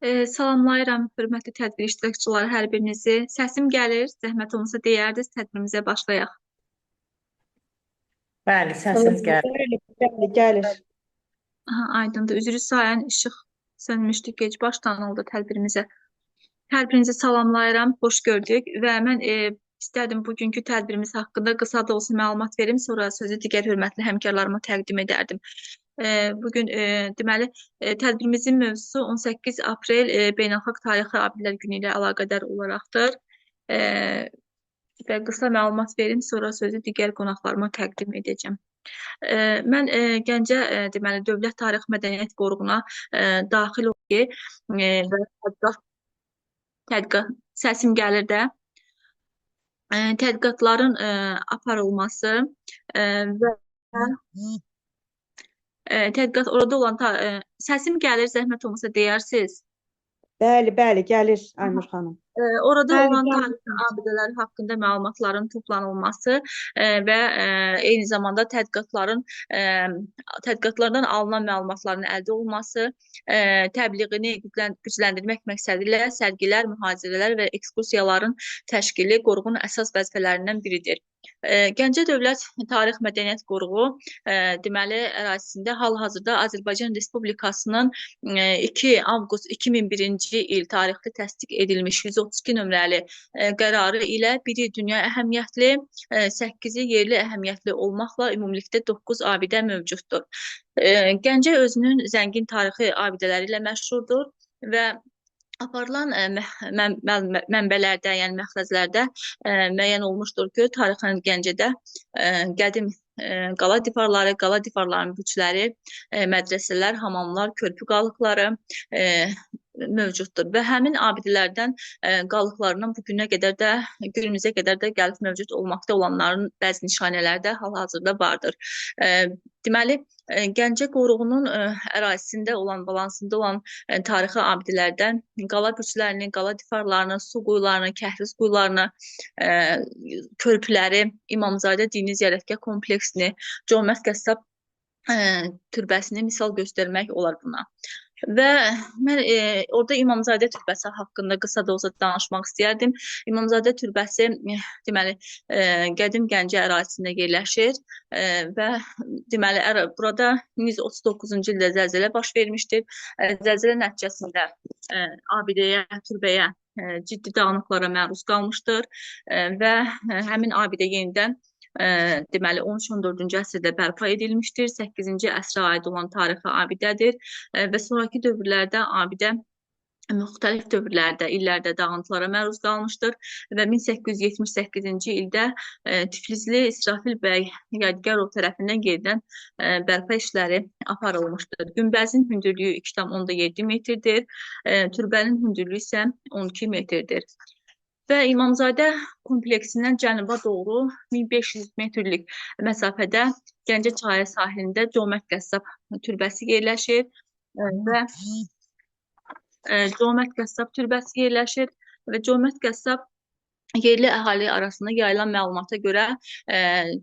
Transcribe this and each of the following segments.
Salamlayıram, hörmətli tədbir iştirakçıları hər birinizi. Səsim gəlir, zəhmət olmasa deyərdiniz, tədbirimizə başlayaq. Bəli, səsiniz gəlir. Bəli, bəli, gəlir. Aha, aydındır. Üzrü sayən işıq sönmüşdü, gec başlanıldı tədbirimizə. Hər birinizi salamlayıram, xoş gördük və mən istədim bugünkü tədbirimiz haqqında qısa da olsa məlumat verim, sonra sözü digər hörmətli həmkarlarıma təqdim edərdim. Bugün deməli tədbirimizin mövzusu 18 aprel Beynəlxalq Tarixi Abidələr Günü ilə əlaqədar olaraqdır. E, və qısa məlumat verim, sonra sözü digər qonaqlarıma təqdim edəcəm. Mən Gəncə deməli Dövlət Tarix Mədəniyyət Qoruğuna daxil olub və tədqiqat səsim gəlir də. Tədqiqatların aparılması və tədqiqat orada olan səsim gəlir, zəhmət olmasa deyərsiniz. Bəli, bəli, gəlir Aynur xanım. Orada Bəli, olan gəlir. tarixi abidələr haqqında məlumatların toplanılması və eyni zamanda tədqiqatlardan alınan məlumatların əldə olunması, təbliğini gücləndirmək məqsədi ilə sərgilər, mühazirələr və ekskursiyaların təşkili qoruğun əsas vəzifələrindən biridir. Gəncə Dövlət Tarix Mədəniyyət Qoruğu deməli ərazisində hal-hazırda Azərbaycan Respublikasının 2 avqust 2001-ci il tarixli təsdiq edilmiş 132 nömrəli qərarı ilə biri dünya əhəmiyyətli, 8-i yerli əhəmiyyətli olmaqla ümumilikdə 9 abidə mövcuddur. Gəncə özünün zəngin tarixi abidələri ilə məşhurdur və aparılan mənbələrdə, yəni məxrəclərdə müəyyən olmuşdur ki, tarixən Gəncədə qədim qala divarları, qala divarlarının bütçləri, mədrəsələr, hamamlar, körpü qalıqları mövcuddur və həmin abidələrdən qalıqlarından bu günümüzə qədər də gəlib mövcud olmaqda olanların bəzi nişanələri də hal-hazırda vardır. Deməli, Gəncə qoruğunun ərazisində olan, balansında olan tarixi abidələrdən qala bütçələrini, qala divarlarını, su quyularını, kəhriz quyularını, körpüləri, İmamzadə Dini Ziyarətgah kompleksini, Cömərd Qəssab türbəsini misal göstərmək olar buna. Və mən orada İmamzadə türbəsi haqqında qısa da olsa danışmaq istəyərdim. İmamzadə türbəsi deməli qədim Gəncə ərazisində yerləşir və deməli burada 1139-cu ildə zəlzələ baş vermişdir. Zəlzələ nəticəsində abidəyə, türbəyə ciddi dağınıqlara məruz qalmışdır və həmin abidə yenidən deməli 13-14-cü əsrdə bərpa edilmişdir. 8-ci əsrə aid olan tarixi abidədir və sonraki dövrlərdə abidə müxtəlif dövrlərdə, illərdə dağıntılara məruz qalmışdır və 1878-ci ildə Tiflisli İsrafil bəy Yadigarov tərəfindən yenidən bərpa işləri aparılmışdır. Günbəzin hündürlüyü 2,7 metrdir, türbənin hündürlüyü isə 12 metrdir. Və İmamzadə kompleksindən cənuba doğru 1500 metrlik məsafədə Gəncə çayı sahilində Cömərd Qəssab türbəsi yerləşir və Cömərd Qəssab türbəsi yerləşir və Cömərd Qəssab yerli əhali arasında yayılan məlumata görə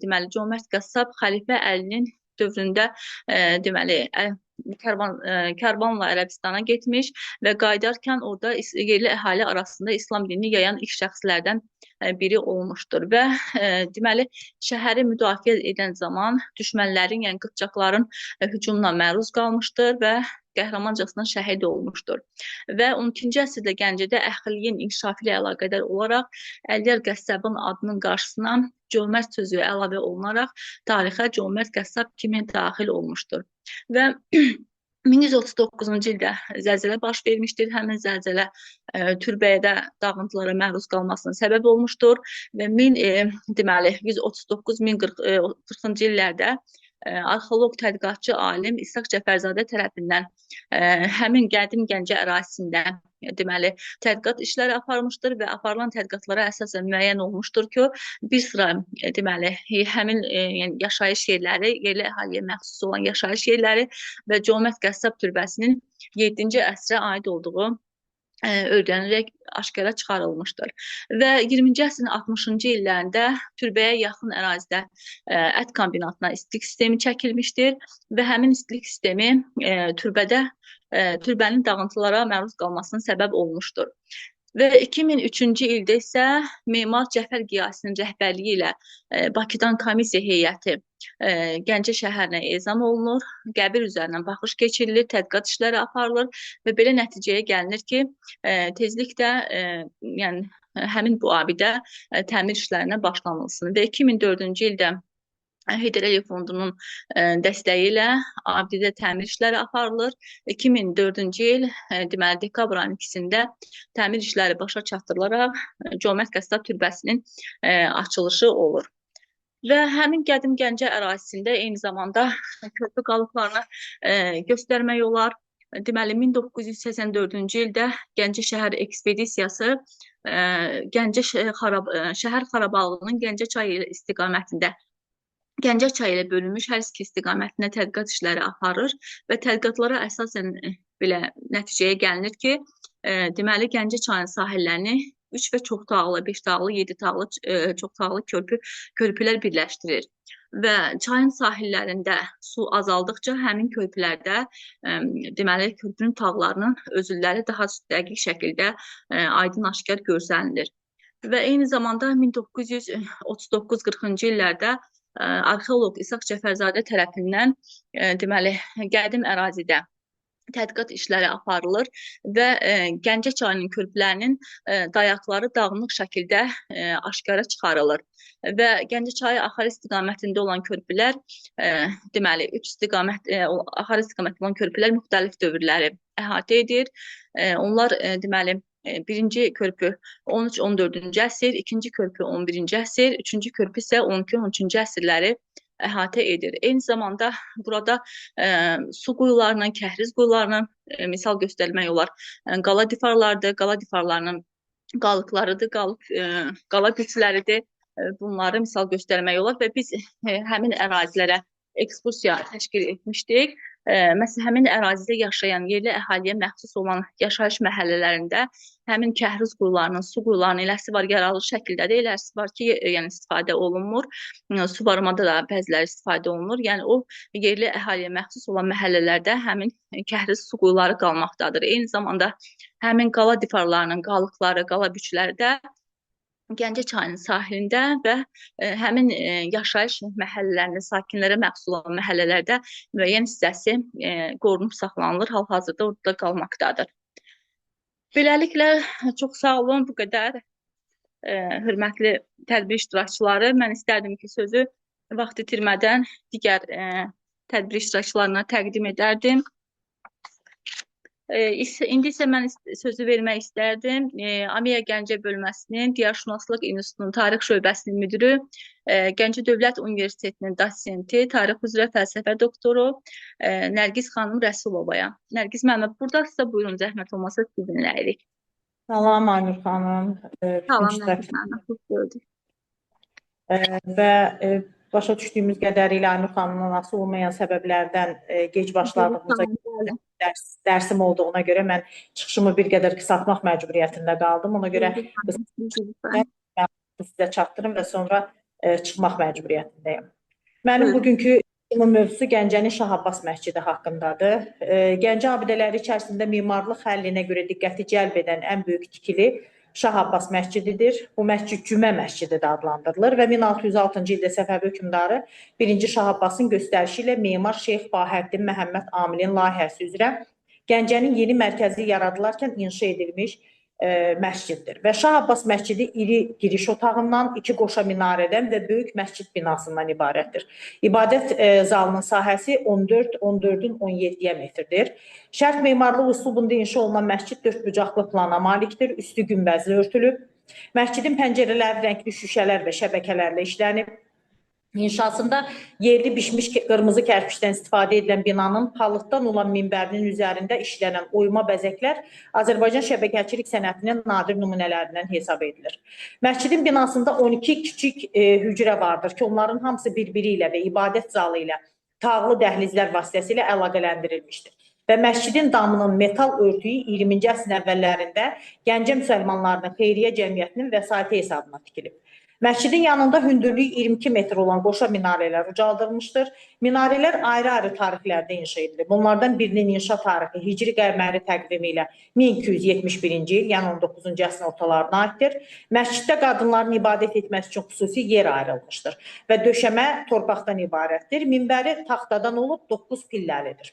deməli Cömərd Qəssab Xəlifə Əlinin dövründə deməli karvanla Ərəbistana getmiş və qayıdarkən orada yerli əhali arasında İslam dinini yayan ilk şəxslərdən biri olmuşdur və deməli şəhəri müdafiə edən zaman düşmənlərin, yəni qıpçaqların hücumuna məruz qalmışdır və qəhrəmancasına şəhid olmuşdur. Və 12-ci əsrdə Gəncədə əxliyin inkişafı ilə əlaqədar olaraq Əliyar Qəssabın adının qarşısına Cömərd sözü əlavə olunaraq tarixə Cömərd Qəssab kimi daxil olmuşdur. Və 1139-cu ildə zəlzələ baş vermişdir. Həmin zəlzələ türbəyə də dağıntılara məruz qalmasına səbəb olmuşdur və deməli 139-1040-cı illərdə arxeoloq tədqiqatçı alim İshaq Cəfərzadə tərəfindən həmin qədim Gəncə ərazisində deməli tədqiqat işləri aparılmışdır və aparılan tədqiqatlara əsasən müəyyən olmuşdur ki, bir sıra deməli həmin yəni yaşayış yerləri, yerli əhaliyə məxsus olan yaşayış yerləri və Cömərd Qəssab türbəsinin 7-ci əsrə aid olduğu öyrənərək aşkara çıxarılmışdır. Və 20-ci əsrin 60-cı illərində türbəyə yaxın ərazidə ət kombinatına istilik sistemi çəkilmişdir və həmin istilik sistemi türbənin dağıntılara məruz qalmasına səbəb olmuşdur. Və 2003-cü ildə isə memar Cəfər Qiyasinin rəhbərliyi ilə Bakıdan komissiya heyəti Gəncə şəhərinə ezam olunur, qəbir üzərindən baxış keçirilir, tədqiqat işləri aparılır və belə nəticəyə gəlinir ki, tezliklə yəni həmin bu abidə təmir işlərinə başlanılsın. Və 2004-cü ildə Heydər Əliyev Fondunun dəstəyi ilə abidə təmir işləri aparılır. 2004-cü il deməli dekabr ayının 2-sində təmir işləri başa çatdırılaraq Cömərd Qəssab türbəsinin açılışı olur. Və həmin qədim Gəncə ərazisində eyni zamanda körpü qalıqlarını göstərmək olar. Deməli, 1984-cü ildə Gəncə şəhər ekspedisiyası Gəncə şəhər xarabalığının Gəncə çayı istiqamətində Gəncə çayı ilə bölünmüş hər iki istiqamətində tədqiqat işləri aparır və tədqiqatlara əsasən belə nəticəyə gəlinir ki, deməli Gəncə çayının sahillərini 3 və çox tağlı, 5 tağlı, 7 tağlı, çox tağlı körpülər birləşdirir. Və çayın sahillərində su azaldıqca həmin körpülərdə deməli körpünün tağlarının özülləri daha dəqiq şəkildə aydın aşkar görsənilir. Və eyni zamanda 1939-40-cı illərdə arxeoloq İsaq Cəfərzadə tərəfindən deməli qədim ərazidə tədqiqat işləri aparılır və Gəncə çayının körpülərinin dayaqları dağınıq şəkildə aşkara çıxarılır. Və Gəncə çayı axar istiqamətində olan körpülər, deməli, axar istiqamətində olan körpülər müxtəlif dövrləri əhatə edir. Onlar, deməli, birinci körpü 13-14-cü əsr, ikinci körpü 11-ci əsr, üçüncü körpü isə 12-13-cü əsrləri əhatə edir. Eyni zamanda burada su quyularının, kəhriz quyularının misal göstərmək olar. Qala difarlardır, qala difarlarının qalıqlarıdır, qala gücləridir. Bunları misal göstərmək olar və biz həmin ərazilərə ekskursiya təşkil etmişdik. Məsələn, həmin ərazidə yaşayan yerli əhaliyə məxsus olan yaşayış məhəllələrində həmin kəhriz quyularının, su quyularının eləsi var, yaralı şəkildədir, eləsi var ki, yəni istifadə olunmur. Suvarmada da bəziləri istifadə olunur. Yəni o yerli əhaliyə məxsus olan məhəllələrdə həmin kəhriz su quyuları qalmaqdadır. Eyni zamanda həmin qala difarlarının qalıqları, qala bütçləri də Gəncə çayının sahilində və həmin yaşayış məhəllələrində, sakinlərə məxsus olan məhəllələrdə müəyyən hissəsi qorunub saxlanılır, hal-hazırda orada qalmaqdadır. Beləliklə, çox sağ olun, bu qədər hörmətli tədbir iştirakçıları. Mən istərdim ki, sözü vaxt itirmədən digər tədbir iştirakçılarına təqdim edərdim. İndi isə mən sözü vermək istərdim. Amiya Gəncə bölməsinin Diyarşünaslıq İnstitutunun Tarix şöbəsinin müdürü, Gəncə Dövlət Universitetinin dosenti, tarix üzrə fəlsəfə doktoru Nərgiz xanım Rəsulovaya. Nərgiz müəllim, buradasınızsa buyurun, zəhmət olmasa sizi dinləyirik. Salam Aynur xanım. Salam Nərgiz müəllim, xoş gördük. Və başa düşdüyümüz qədərilə Aynur xanımın asılı olmayan səbəblərdən gec başladığımıza dərsim olduğuna görə mən çıxışımı bir qədər qısaltmaq məcburiyyətində qaldım. Ona görə sizə çatdırım və sonra çıxmaq məcburiyyətindəyim. Mənim bugünkü mövzusu Gəncənin Şah Abbas məscidi haqqındadır. Gəncə abidələri içərisində mimarlıq həllinə görə diqqəti cəlb edən ən böyük tikili Şah Abbas məscididir. Bu məscid Cümə məscidi də adlandırılır və 1606-cı ildə Səfəvi hökmdarı 1-ci Şah Abbasın göstərişi ilə memar Şeyx Bahəddin Məhəmməd Amilin layihəsi üzrə Gəncənin yeni mərkəzi yaradılarkən inşa edilmiş məsciddir. Və Şah Abbas məscidi iri giriş otağından, 2 qoşa minarədən və böyük məscid binasından ibarətdir. İbadət zalının sahəsi 14-ün 17-yə metrdir. Şərq memarlıq üslubunda inşa olunan məscid 4 bucaqlı plana malikdir, üstü günbəzli örtülüb. Məscidin pəncərələri rəngli şüşələr və şəbəkələrlə işlənib. İnşasında yerli bişmiş qırmızı kərpişdən istifadə edilən binanın palıqdan olan minbərinin üzərində işlənən oyma bəzəklər Azərbaycan şəbəkəçilik sənətinin nadir nümunələrindən hesab edilir. Məscidin binasında 12 kiçik hücrə vardır ki, onların hamısı bir-biri ilə və ibadət zalı ilə tağlı dəhlizlər vasitəsilə əlaqələndirilmişdir. və məscidin damının metal örtüyü 20-ci əsrin əvvəllərində Gəncə müsəlmanlarının xeyriyyə cəmiyyətinin vəsaiti hesabına tikilib. Məscidin yanında hündürlüyü 22 metr olan qoşa minarələr ucaldılmışdır. Minarələr ayrı-ayrı tarixlərdə inşa edilib. Bunlardan birinin inşa tarixi Hicri qəməri təqvimi ilə 1271-ci il, yəni 19-cu əsrin ortalarına aiddir. Məsciddə qadınların ibadət etməsi üçün xüsusi yer ayrılmışdır və döşəmə torpaqdan ibarətdir. Minbəri taxtadan olub 9 pilləlidir.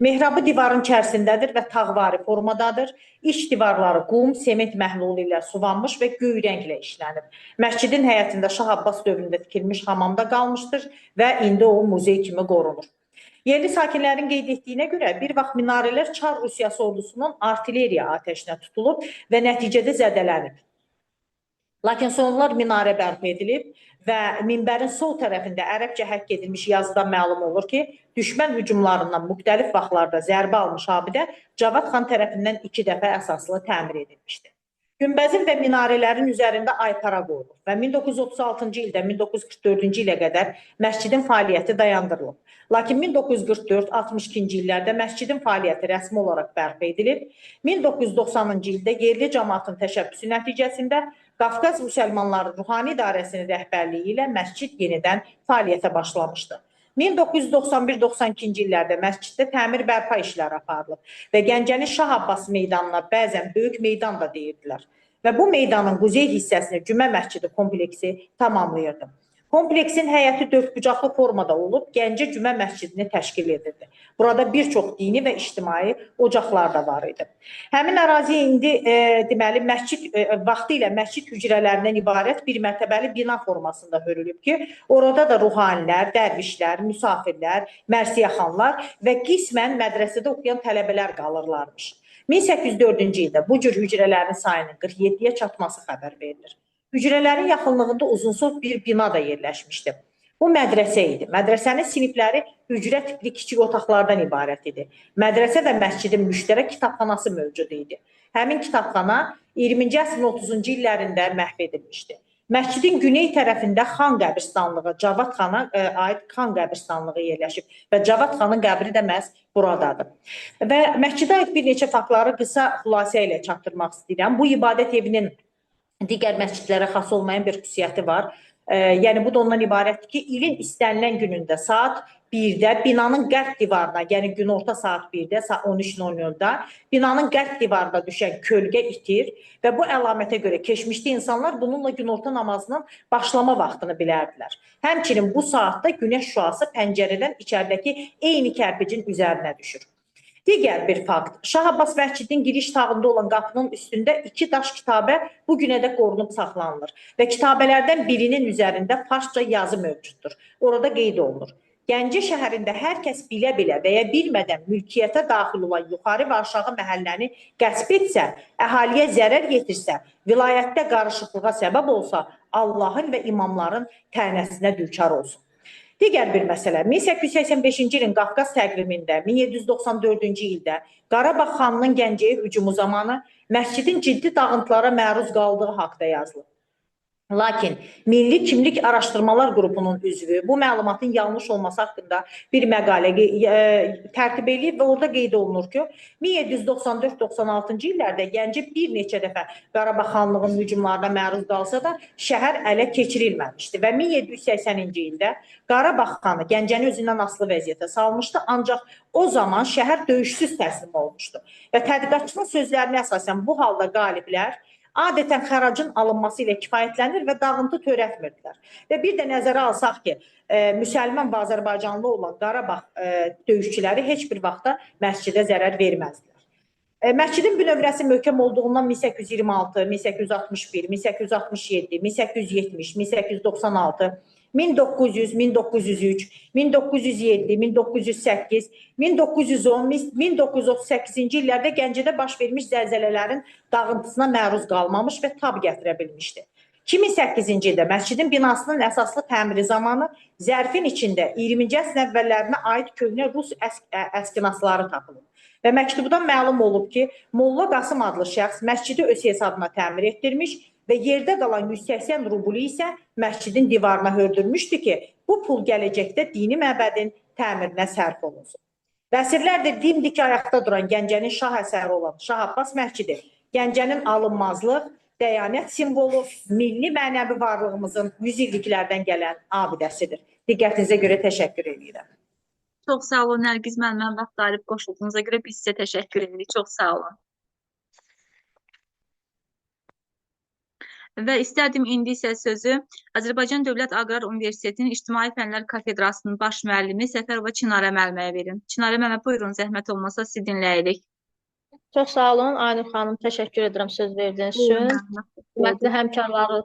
Mehrabı divarın içərisindədir və tağvari formadadır. İç divarları qum, sement məhlulu ilə suvanmış və göy rənglə işlənib. Məscidin həyətində Şah Abbas dövründə tikilmiş hamamda qalmışdır və indi o muzey kimi qorunur. Yerli sakinlərin qeyd etdiyinə görə bir vaxt minarələr Çar Rusiyası ordusunun artilleriya atəşinə tutulub və nəticədə zədələnib. Lakin sonralar minarə bərpa edilib və minbərin sol tərəfində ərəbcə həkk edilmiş yazıdan məlum olur ki, düşmən hücumlarından müxtəlif vaxtlarda zərbə almış abidə Cavad xan tərəfindən 2 dəfə əsaslı təmir edilmişdir. Günbəzin və minarələrin üzərində aypara qoyulur və 1936-cı ildə 1944-cü ilə qədər məscidin fəaliyyəti dayandırılıb. Lakin 1944-62-ci illərdə məscidin fəaliyyəti rəsmi olaraq bərpa edilib. 1990-cı ildə yerli cəmaatın təşəbbüsü nəticəsində Qafqaz Müsəlmanları Ruhani İdarəsinin rəhbərliyi ilə məscid yenidən fəaliyyətə başlamışdı. 1991-92-ci illərdə məsciddə təmir bərpa işləri aparılıb və Gəncənin Şah Abbas meydanına bəzən böyük meydan da deyirdilər. Və bu meydanın quzey hissəsini Cümə məscidi kompleksi tamamlayırdı. Kompleksin həyəti dördbucaqlı formada olub, Gəncə Cümə məscidini təşkil edirdi. Burada bir çox dini və ictimai ocaqlar da var idi. Həmin ərazi indi deməli məscid vaxtı ilə məscid hücrələrindən ibarət bir mərtəbəli bina formasında hörülüb ki, orada da ruhanilər, dərvişlər, müsafirlər, mərsiyəxanlar və qismən mədrəsədə oxuyan tələbələr qalırlarmış. 1804-cü ildə bu cür hücrələrin sayının 47-yə çatması xəbər verilir. Hücrələrin yaxınlığında uzunsov bir bina da yerləşmişdi. Bu mədrəsə idi. Mədrəsənin sinifləri hücrə tipli kiçik otaqlardan ibarət idi. Mədrəsə və məscidin müştərək kitabxanası mövcud idi. Həmin kitabxana 20-ci əsrin 30-cu illərində məhv edilmişdi. Məscidin güney tərəfində Xan qəbirstanlığı, Cavad xana aid Xan qəbirstanlığı yerləşib və Cavad xanın qəbri də məhz buradadır. Və məscidə aid bir neçə faktları qısa xülasə ilə çatdırmaq istəyirəm. Bu ibadət evinin digər məscidlərə xas olmayan bir xüsusiyyəti var. Yəni bu da ondan ibarətdir ki, ilin istənilən günündə saat 1-də binanın qərb divarına, yəni günorta saat 1-də, 13:00-da binanın qərb divarına düşən kölgə itir və bu əlamətə görə keçmişdə insanlar bununla günorta namazının başlama vaxtını bilərdilər. Həmçinin bu saatda günəş şüası pəncərədən içəridəki eyni kərpicin üzərinə düşür. Digər bir fakt, Şah Abbas məscidinin giriş tağında olan qapının üstündə 2 daş kitabə bu günə də qorunub saxlanılır və kitabələrdən birinin üzərində farsça yazı mövcuddur. Orada qeyd olunur. Gəncə şəhərində hər kəs bilə-bilə və ya bilmədən mülkiyyətə daxil olan yuxarı və aşağı məhəlləni qəsb etsə, əhaliyə zərər yetirsə, vilayətdə qarışıqlığa səbəb olsa, Allahın və imamların tənəsinə düçar olsun. Digər bir məsələ, 1885-ci ilin Qafqaz təqvimində 1794-cü ildə Qarabağ xanının Gəncəyə hücumu zamanı məscidin ciddi dağıntılara məruz qaldığı haqda yazılıb. Lakin Milli Kimlik Araşdırmalar Qrupunun üzvü bu məlumatın yanlış olması haqqında bir məqalə tərtib edib və orada qeyd olunur ki, 1794-96-cı illərdə Gəncə bir neçə dəfə Qarabağ xanlığının hücumlarına məruz qalsa da şəhər ələ keçirilməmişdi və 1780-ci ildə Qarabağ xanı Gəncəni özündən asılı vəziyyətə salmışdı, ancaq o zaman şəhər döyüşsüz təslim olmuşdu və tədqiqatçının sözlərinə əsasən bu halda qaliblər adətən xəracın alınması ilə kifayətlənir və dağıntı törətmirdilər. Və bir də nəzərə alsaq ki, müsəlman və Azərbaycanlı olan Qarabağ döyüşçüləri heç bir vaxtda məscidə zərər verməzdilər. Məscidin bünövrəsi möhkəm olduğundan 1826, 1861, 1867, 1870, 1896, 1900, 1903, 1907, 1908, 1910, 1938-ci illərdə Gəncədə baş vermiş zəlzələlərin dağıntısına məruz qalmamış və tab gətirə bilmişdi. 2008-ci ildə məscidin binasının əsaslı təmiri zamanı zərfin içində 20-ci əsrin əvvəllərinə aid köhnə Rus əskinasları tapılıb. Və məktubdan məlum olub ki, Molla Qasım adlı şəxs məscidi öz hesabına təmir etdirmiş və yerdə qalan 180 rublu isə məscidin divarına hördürmüşdü ki, bu pul gələcəkdə dini məbədin təmirinə sərf olunsun. Və əsrlərdir dimdik ayaqda duran Gəncənin şah əsəri olan Şah Abbas məscidi Gəncənin alınmazlıq, dəyanət simvolu, milli mənəvi varlığımızın 100 illiklərdən gələn abidəsidir. Diqqətinizə görə təşəkkür edirəm. Çox sağ olun Nərgiz müəllimə, vaxt ayırıb qoşulduğunuza görə biz sizə təşəkkür edirik. Çox sağ olun. Və istərdim indi isə sözü Azərbaycan Dövlət Aqrar Universitetinin İctimai Fənlər Kafedrasının baş müəllimi Səfərova Çinarə müəlliməyə verin. Çinarə müəllimə, buyurun, zəhmət olmasa sizi dinləyirik. Çox sağ olun Aynur xanım, təşəkkür edirəm söz verdiyiniz üçün. Hörmətli həmkarları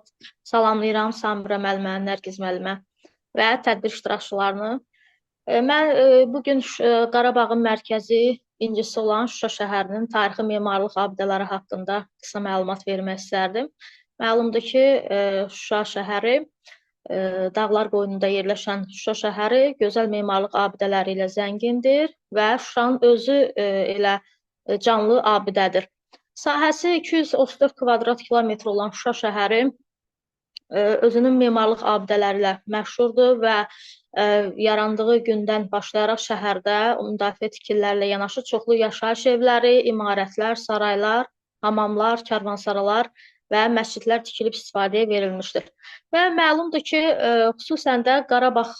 salamlayıram, Samirə müəllimə, Nərgiz müəllimə və tədbir iştirakçılarını. Mən bugün Qarabağın mərkəzi incisi olan Şuşa şəhərinin tarixi memarlıq abidələri haqqında qısa məlumat vermək istərdim. Məlumdur ki, Şuşa şəhəri, dağlar qoynunda yerləşən Şuşa şəhəri gözəl memarlıq abidələri ilə zəngindir və Şuşanın özü elə canlı abidədir. Sahəsi 234 kvadrat kilometr olan Şuşa şəhəri özünün memarlıq abidələri ilə məşhurdur və yarandığı gündən başlayaraq şəhərdə müdafiə tikililərlə yanaşı çoxlu yaşayış evləri, imarətlər, saraylar, hamamlar, karvansaralar və məscidlər tikilib istifadəyə verilmişdir. Və məlumdur ki, xüsusən də Qarabağ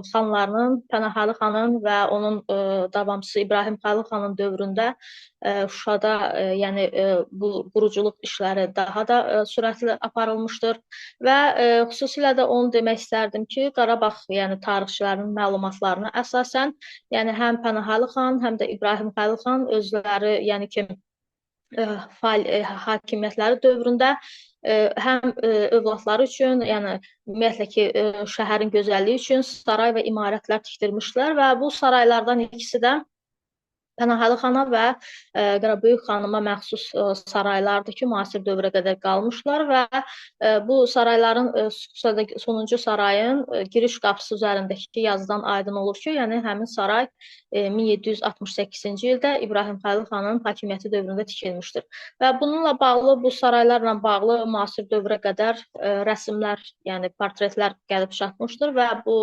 xanlarının, Pənahəli xanın və onun davamçısı İbrahim Xəlil xanın dövründə Şuşada yəni bu quruculuq işləri daha da sürətli aparılmışdır və xüsusilə də onu demək istərdim ki, Qarabağ yəni tarixçilərinin məlumatlarına əsasən, yəni həm Pənahəli xan, həm də İbrahim Xəlil xan özləri yəni ki hakimiyyətləri dövründə həm övladları üçün, yəni ümumiyyətlə ki, şəhərin gözəlliyi üçün saray və imarətlər tikdirmişlər və bu saraylardan ikisi də Pənahəli xana və Qaraböyük xanıma məxsus saraylardır ki, müasir dövrə qədər qalmışlar və bu sarayların sonuncu sarayın giriş qapısı üzərindəki yazıdan aydın olur ki, yəni həmin saray 1768-ci ildə İbrahim Xəlil xanın hakimiyyəti dövründə tikilmişdir. Və bununla bağlı, bu saraylarla bağlı müasir dövrə qədər rəsmlər, yəni portretlər gəlib çatmışdır və bu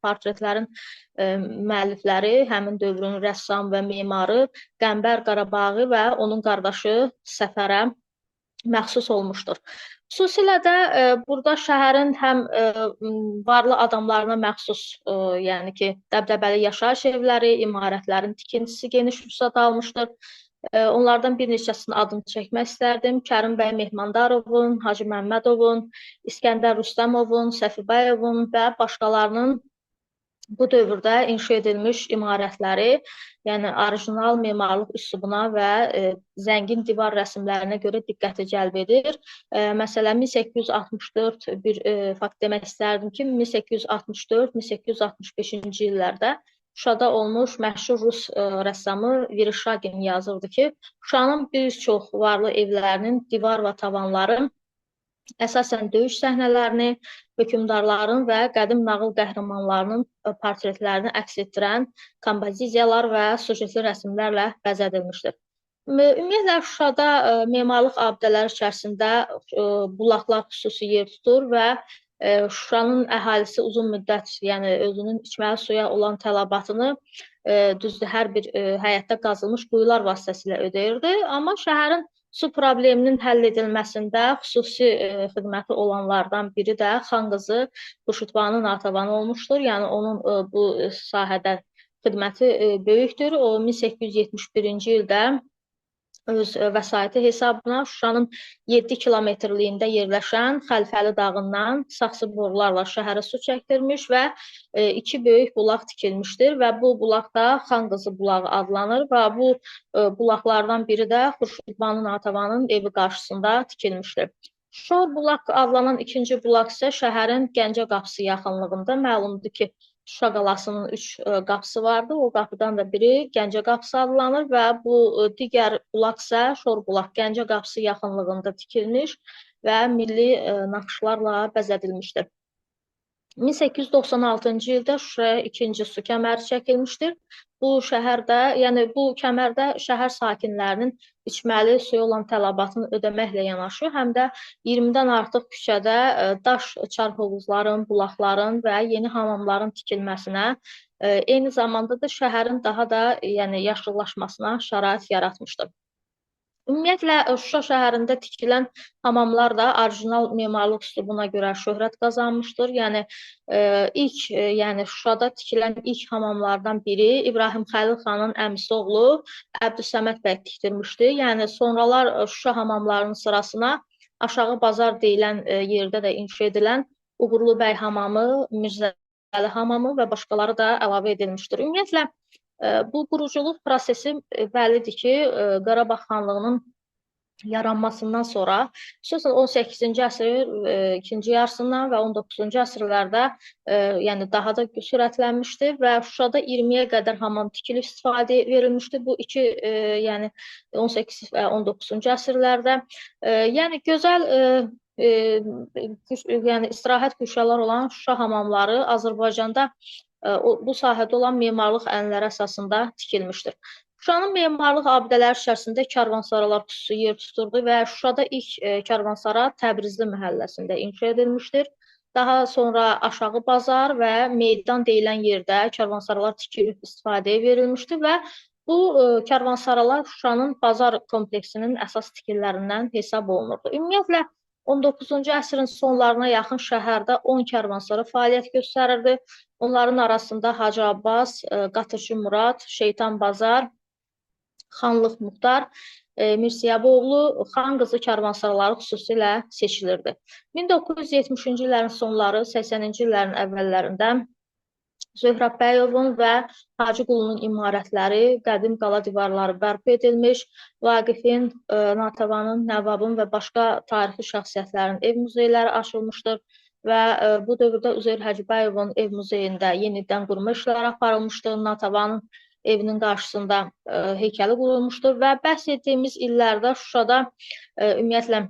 portretlərin müəllifləri həmin dövrün rəssam və memarı Qəmbər Qarabaği və onun qardaşı Səfərə məxsus olmuşdur. Xüsusilə də burada şəhərin həm varlı adamlarına məxsus, yəni ki, dəbdəbəli yaşayış evləri, imarətlərin tikintisi geniş vüsət almışdır. Onlardan bir neçəsinin adını çəkmək istərdim. Kərim bəy Mehmandarovun, Hacı Məmmədovun, İskəndər Rüstəmovun, Səfibəyovun və başqalarının bu dövrdə inşa edilmiş imarətləri, yəni orijinal memarlıq üslubuna və zəngin divar rəsmlərinə görə diqqəti cəlb edir. Məsələn, 1864 bir fakt demək istərdim ki, 1864-1865-ci illərdə Şuşada olmuş məşhur rus rəssamı Vereshchagin yazırdı ki, Şuşanın bir çox varlı evlərinin divar və tavanları əsasən döyüş səhnələrini, hökmdarların və qədim nağıl qəhrəmanlarının portretlərini əks etdirən kompozitsiyalar və sujetli rəsmlərlə bəzədilmişdir. Ümumiyyətlə, Şuşada memarlıq abidələri içərisində bulaqlar xüsusi yer tutur və Şuşanın əhalisi uzun müddət, yəni özünün içməli suya olan tələbatını düzdür, hər bir həyətdə qazılmış quyular vasitəsilə ödəyirdi, amma şəhərin su probleminin həll edilməsində xüsusi xidməti olanlardan biri də xan qızı Xurşudbanu Natəvan olmuşdur. Yəni onun bu sahədə xidməti böyükdür. O 1871-ci ildə öz vəsaiti hesabına Şuşanın 7 kilometrliyində yerləşən Xəlfəli dağından saxsı borularla şəhərə su çəkdirmiş və 2 böyük bulaq tikilmişdir və bu bulaq da Xan Qızı bulağı adlanır və bu bulaqlardan biri də Xurşudbanu Natəvanın evi qarşısında tikilmişdir. Şor bulaq adlanan ikinci bulaq isə şəhərin Gəncə qapısı yaxınlığında. Məlumdur ki, Şuşa qalasının 3 qapısı vardı. O qapıdan da biri Gəncə qapısı adlanır və bu digər bulaq isə Şor bulaq Gəncə qapısı yaxınlığında tikilmiş və milli naxışlarla bəzədilmişdir. 1896-cı ildə Şuşaya ikinci su kəməri çəkilmişdir. Bu şəhərdə, yəni bu kəmərdə şəhər sakinlərinin içməli suya olan tələbatını ödəməklə yanaşı, həm də 20-dən artıq küçədə daş çar hovuzların, bulaqların və yeni hamamların tikilməsinə Eyni zamanda da şəhərin daha da yəni yaşıllaşmasına şərait yaratmışdır. Ümumiyyətlə Şuşa şəhərində tikilən hamamlar da orijinal memarlıq üslubuna görə şöhrət qazanmışdır. Yəni yəni Şuşada tikilən ilk hamamlardan biri İbrahim Xəlil xanın əmisi oğlu Əbdüsəməd bəy tikdirmişdi. Yəni sonralar Şuşa hamamlarının sırasına Aşağı Bazar deyilən yerdə də inşa edilən Uğurlu bəy hamamı, Mirzəli hamamı və başqaları da əlavə edilmişdir. Ümumiyyətlə bu quruculuq prosesi bəllidir ki, Qarabağ xanlığının yaranmasından sonra, xüsusən 18-ci əsrin ikinci yarısından və 19-cu əsrlərdə yəni daha da sürətlənmişdi və Şuşada 20-yə qədər hamam tikilib istifadəyə verilmişdi. Bu yəni 18 və 19-cu əsrlərdə. Yəni gözəl yəni istirahət güşələr olan Şuşa hamamları Azərbaycanda bu sahədə olan memarlıq ənənələri əsasında tikilmişdir. Şuşanın memarlıq abidələri içərisində karvansaralar xüsusi yer tuturdu və Şuşada ilk karvansara Təbrizli məhəlləsində inşa edilmişdir. Daha sonra Aşağı Bazar və Meydan deyilən yerdə karvansaralar tikilib istifadəyə verilmişdir və bu karvansaralar Şuşanın bazar kompleksinin əsas tikililərindən hesab olunurdu. Ümumiyyətlə 19-cu əsrin sonlarına yaxın şəhərdə 10 karvansara fəaliyyət göstərirdi. Onların arasında Hacı Abbas, Qatırçı Murad, Şeytan Bazar, Xanlıq Muxtar, Mirsiyaboğlu, Xan qızı karvansaraları xüsusilə seçilirdi. 1970-ci illərin sonları, 80-ci illərin əvvəllərində Zöhrəbbəyovun və Hacı Qulunun imarətləri, qədim qala divarları bərpa edilmiş, Vaqifin, Natəvanın, Nəvabın və başqa tarixi şəxsiyyətlərin ev muzeyləri açılmışdır və bu dövrdə Üzeyir Hacıbəyovun ev muzeyində yenidən qurma işləri aparılmışdır. Natəvanın evinin qarşısında heykəli qurulmuşdur və bəhs etdiyimiz illərdə Şuşada ümumiyyətlə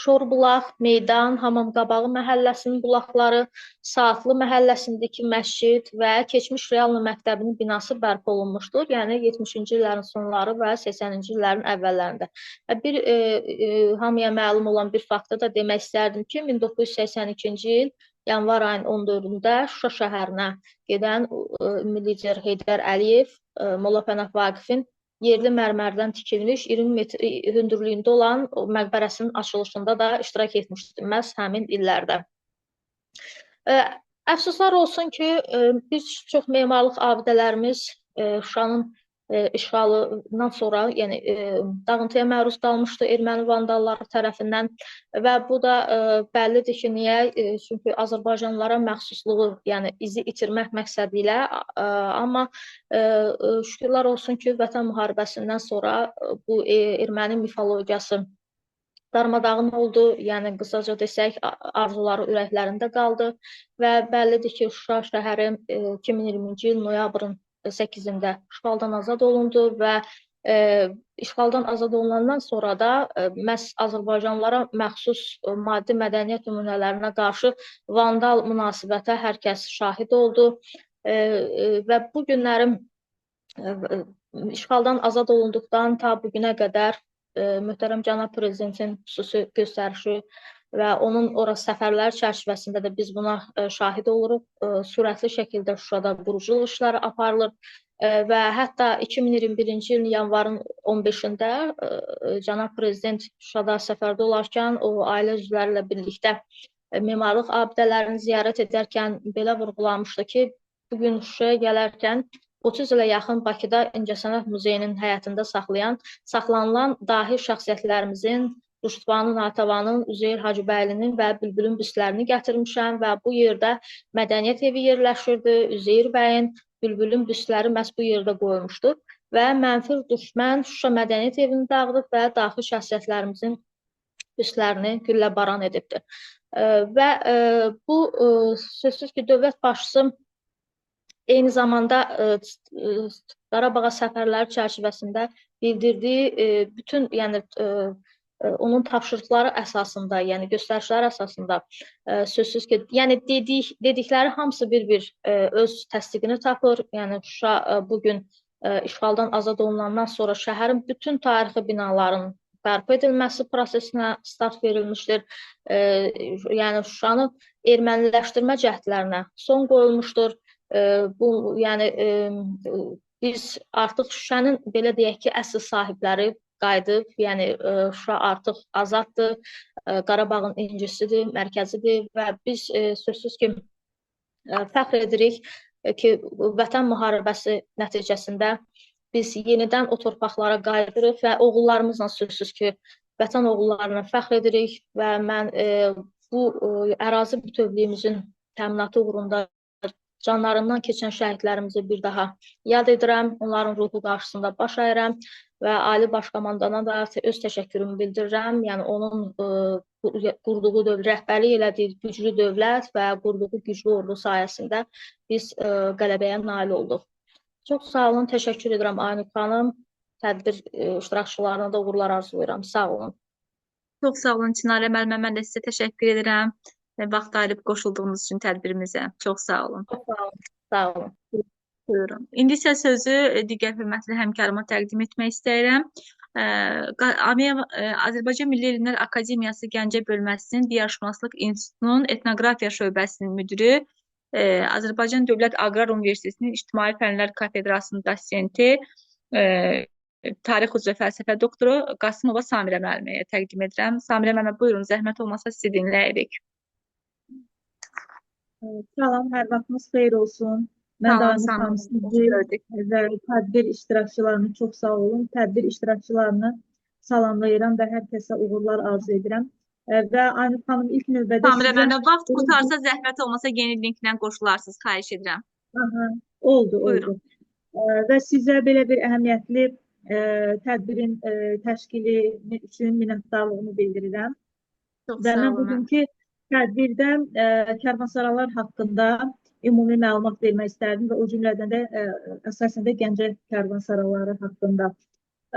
Şorbulaq, Meydan, Hamamqabağı məhəlləsinin bulaqları, Saatlı məhəlləsindəki məscid və keçmiş Reallı məktəbinin binası bərpa olunmuşdur. Yəni 70-ci illərin sonları və 80-ci illərin əvvəllərində. Bir hamıya məlum olan bir faktı da demək istərdim ki, 1982-ci il yanvar ayının 14-də Şuşa şəhərinə gedən lider Heydər Əliyev, Molla Pənah Vaqifin yerli mərmərdən tikilmiş 20 metr hündürlüyündə olan məqbərəsinin açılışında da iştirak etmişdir məhz həmin illərdə. Əfsuslar olsun ki, biz çox memarlıq abidələrimiz Şuşanın işğalından sonra yəni dağıntıya məruz qalmışdı erməni vandalları tərəfindən və bu da bəllidir ki, niyə? Çünki Azərbaycanlılara məxsusluğu, yəni izi itirmək məqsədi ilə, amma şükürlər olsun ki, Vətən müharibəsindən sonra bu erməni mifologiyası darmadağın oldu, yəni qısaca desək, arzuları ürəklərində qaldı və bəllidir ki, Şuşa şəhəri 2020-ci il noyabrın 8-də işğaldan azad olundu və işğaldan azad olunandan sonra da məhz Azərbaycanlılara məxsus maddi mədəniyyət nümunələrinə qarşı vandal münasibətə hər kəs şahid oldu və bu günlərin işğaldan azad olunduqdan ta bugünə qədər möhtərəm cənab prezidentin xüsusi göstərişi və onun ora səfərlər çərçivəsində də biz buna şahid oluruq. Sürətli şəkildə Şuşada quruculuq işləri aparılır və hətta 2021-ci ilin yanvarın 15-də cənab prezident Şuşada səfərdə olarkən o ailə üzvləri ilə birlikdə memarlıq abidələrini ziyarət edərkən belə vurğulamışdı ki, bugün Şuşaya gələrkən 30 ilə yaxın Bakıda İncəsənət Muzeyinin həyətində saxlanılan dahi şəxsiyyətlərimizin Rüştvanın, Natəvanın, Üzeyir Hacıbəylinin və Bülbülün büstlərini gətirmişəm və bu yerdə mədəniyyət evi yerləşirdi. Üzeyir bəyin, Bülbülün büstləri məhz bu yerdə qoyulmuşdur və mənfur düşmən Şuşa mədəniyyət evini dağıdıb və daxil şəxsiyyətlərimizin büstlərini gülləbaran edibdir. Və bu sözsüz ki, dövlət başçısı eyni zamanda Qarabağa səfərləri çərçivəsində bildirdiyi bütün, yəni onun tapşırıqları əsasında, yəni göstərişləri əsasında sözsüz ki, yəni dedikləri hamısı bir-bir öz təsdiqini tapır. Yəni Şuşa bugün işğaldan azad olunandan sonra şəhərin bütün tarixi binaların bərpa edilməsi prosesinə start verilmişdir. Yəni Şuşanı erməniləşdirmə cəhdlərinə son qoyulmuşdur. Bu, yəni biz artıq Şuşanın belə deyək ki, əsl sahibləri qayıdıb, yəni Şuşa artıq azaddır, Qarabağın incisidir, mərkəzidir və biz sözsüz ki, fəxr edirik ki, Vətən müharibəsi nəticəsində biz yenidən o torpaqlara qayıdırıq və oğullarımızla sözsüz ki, Vətən oğullarına fəxr edirik və mən bu ərazi bütövlüyümüzün təminatı uğrunda canlarından keçən şəhidlərimizi bir daha yad edirəm, onların ruhu qarşısında baş əyirəm və Ali Baş Komandana da öz təşəkkürümü bildirirəm. Yəni onun qurduğu rəhbərlik elədiyi güclü dövlət və qurduğu güclü ordu sayəsində biz qələbəyə nail olduq. Çox sağ olun, təşəkkür edirəm Aynur xanım. Tədbir iştirakçılarına da uğurlar arzulayıram. Sağ olun. Çox sağ olun Çinarə müəllimə, mən də sizə təşəkkür edirəm. Vaxt ayırıb qoşulduğunuz üçün tədbirimizə. Çox sağ olun. Çox sağ olun. Sağ olun. Buyurun. İndi isə sözü digər hörmətli həmkarıma təqdim etmək istəyirəm. Azərbaycan Milli Elmlər Akademiyası Gəncə bölməsinin Diyarşünaslıq İnstitutunun etnoqrafiya şöbəsinin müdiri, Azərbaycan Dövlət Aqrar Universitetinin İctimai Fənlər Kafedrasının dosenti, tarix üzrə fəlsəfə doktoru Qasımova Samirə müəlliməyə təqdim edirəm. Samirə müəllimə, buyurun, zəhmət olmasa sizi dinləyirik. Salam, hər vaxtınız xeyir olsun. Mən Salam, daimi salam. tanışım və tədbir iştirakçılarını çox sağ olun. Tədbir iştirakçılarını salamlayıram və hər kəsə uğurlar arzu edirəm. Və Aynur xanım, ilk növbədə Samirə müəllimə, vaxt qutarsa zəhmət olmasa yeni linklə qoşularsınız, xahiş edirəm. Oldu. Və sizə belə bir əhəmiyyətli tədbirin təşkili üçün minnətdarlığımı bildirirəm. Çox Və sağ mən olun. bugünkü tədbirdə karvansaralar haqqında ümumi məlumat vermək istərdim və o cümlədən də əsasən də Gəncə karvansaraları haqqında.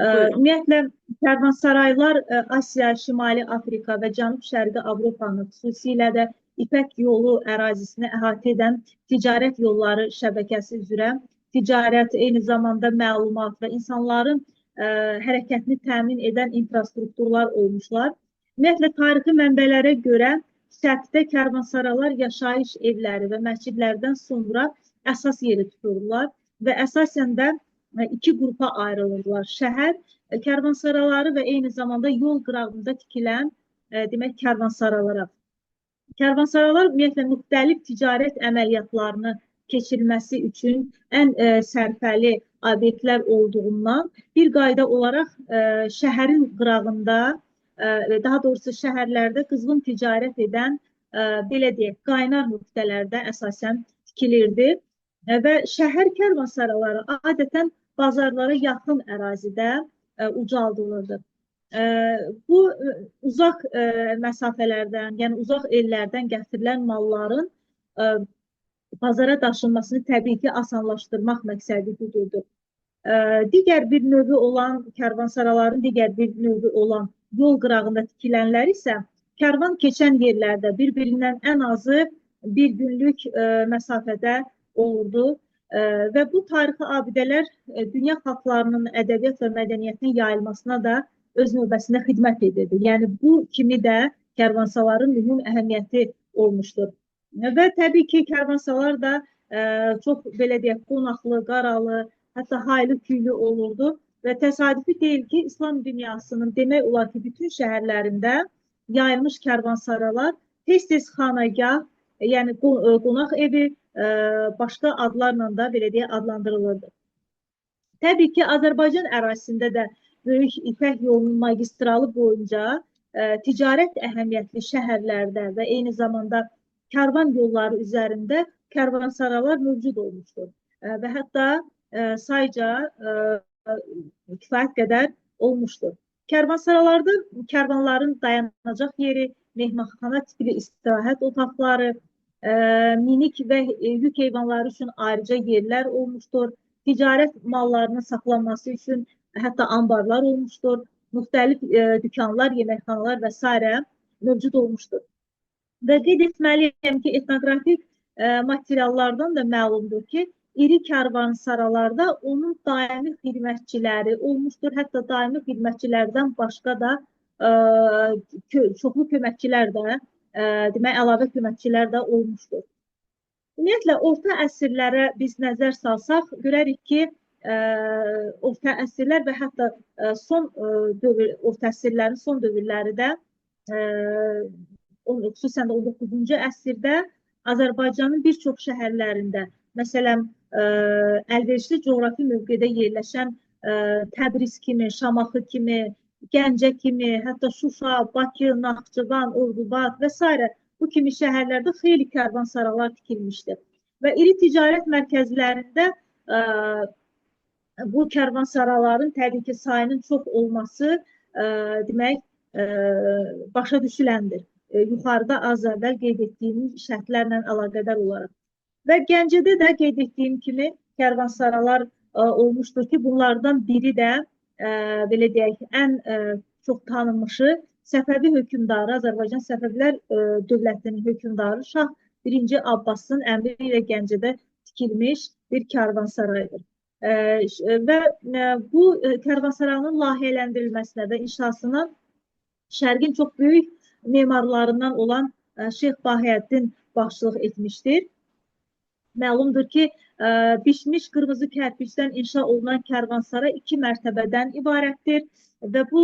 Ümumiyyətlə, karvansaraylar Asiya, Şimali Afrika və Cənub-Şərqi Avropanı, xüsusilə də İpək yolu ərazisini əhatə edən ticarət yolları şəbəkəsi üzrə ticarət, eyni zamanda məlumat və insanların hərəkətini təmin edən infrastrukturlar olmuşlar. Ümumiyyətlə, tarixi mənbələrə görə səthdə karvansaralar yaşayış evləri və məscidlərdən sonra əsas yeri tuturlar və əsasən də iki qrupa ayrılırlar. Şəhər karvansaraları və eyni zamanda yol qırağında tikilən demək karvansaralara. Karvansaralar ümumiyyətlə müxtəlif ticarət əməliyyatlarını keçirilməsi üçün ən sərfəli obyektlər olduğundan bir qayda olaraq şəhərin qırağında, daha doğrusu şəhərlərdə qızğın ticarət edən, belə deyək, qaynar nöqtələrdə əsasən tikilirdi və şəhər karvansaraları adətən bazarlara yaxın ərazidə ucaldılırdı. Bu uzaq məsafələrdən, yəni uzaq ellərdən gətirilən malların bazara daşınmasını təbii ki, asanlaşdırmaq məqsədi güdüldür. Digər bir növü olan karvansaraların digər bir növü olan yol qırağında tikilənlər isə karvan keçən yerlərdə bir-birindən ən azı bir günlük məsafədə olurdu və bu tarixi abidələr dünya xalqlarının ədəbiyyat və mədəniyyətinin yayılmasına da öz növbəsində xidmət edirdi. Yəni bu kimi də karvansaraların mühüm əhəmiyyəti olmuşdur. Və təbii ki, karvansalar da çox belə deyək, qonaqlı, qaralı, hətta haylı küylü olurdu və təsadüfi deyil ki, İslam dünyasının demək olar ki, bütün şəhərlərində yayılmış karvansaralar tez-tez xanagah, yəni qonaq evi başqa adlarla da belə deyək, adlandırılırdı. Təbii ki, Azərbaycan ərazisində də Böyük İpək yolunun magistralı boyunca ticarət əhəmiyyətli şəhərlərdə və eyni zamanda karvan yolları üzərində karvansaralar mövcud olmuşdur və hətta sayca kifayət qədər olmuşdur. Karvansaralarda karvanların dayanacaq yeri, mehmanxana tipli istirahət otaqları, minik və yük heyvanları üçün ayrıca yerlər olmuşdur. Ticarət mallarının saxlanması üçün hətta ambarlar olmuşdur. Müxtəlif dükanlar, yeməkxanalar və s. mövcud olmuşdur. Və qeyd etməliyəm ki, etnoqrafik materiallardan da məlumdur ki, iri karvansaralarda onun daimi xidmətçiləri olmuşdur. Hətta daimi xidmətçilərdən başqa da çoxlu köməkçilər də, demək, əlavə köməkçilər də olmuşdur. Ümumiyyətlə, orta əsrlərə biz nəzər salsaq, görərik ki, orta əsrlər və hətta orta əsrlərin son dövrləri də, xüsusən də 19-cu əsrdə Azərbaycanın bir çox şəhərlərində, məsələn, əlverişli coğrafi mövqedə yerləşən Təbriz kimi, Şamaxı kimi, Gəncə kimi, hətta Şuşa, Bakı, Naxçıvan, Ordubad və s. bu kimi şəhərlərdə xeyli karvansaralar tikilmişdir. Və iri ticarət mərkəzlərində bu karvansaraların təbii ki sayının çox olması demək başa düşüləndir. Yuxarıda az əvvəl qeyd etdiyim şərtlərlə əlaqədar olaraq. Və Gəncədə də qeyd etdiyim kimi karvansaralar olmuşdur ki, bunlardan biri də belə deyək, ən çox tanınmışı Səfəvi hökmdarı, Azərbaycan Səfəvilər dövlətinin hökmdarı Şah 1. Abbasın əmri ilə Gəncədə tikilmiş bir karvansaraydır. Və bu karvansarayın layihələndirilməsinə və inşasına Şərqin çox böyük memarlarından olan Şeyx Bahiyəddin başçılıq etmişdir. Məlumdur ki, bişmiş qırmızı kərpicdən inşa olunan karvansaray 2 mərtəbədən ibarətdir və bu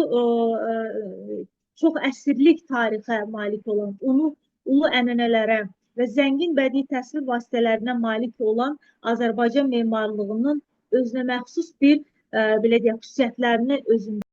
çox əsrlik tarixə malik olan, ulu ənənələrə və zəngin bədii təsvir vasitələrinə malik olan Azərbaycan memarlığının özünə məxsus bir belə deyək, xüsusiyyətlərini özündə